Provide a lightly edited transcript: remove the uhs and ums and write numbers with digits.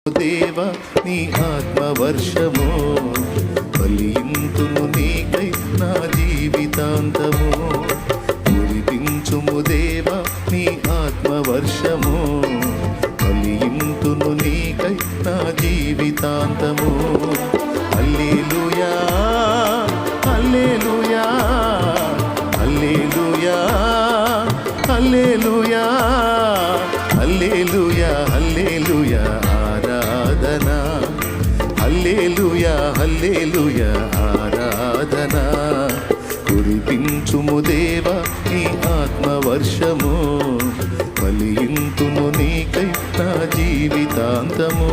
దేవ నీ ఆత్మవర్షము ఫలింతును నీకై నా జీవితాంతము. కురిపించుము దేవ నీ ఆత్మవర్షము ఫలింతును నీకై నా జీవితాంతము. హల్లెలూయా హల్లెలూయా హల్లెలూయా హల్లెలూయా హల్లెలూయా హల్లెలూయా ఆరాధనా. హల్లెలూయా హల్లెలూయా ఆరాధనా. కురిపించుము దేవ నీ ఆత్మవర్షము ఫలింతును నీకై నా జీవితాంతము.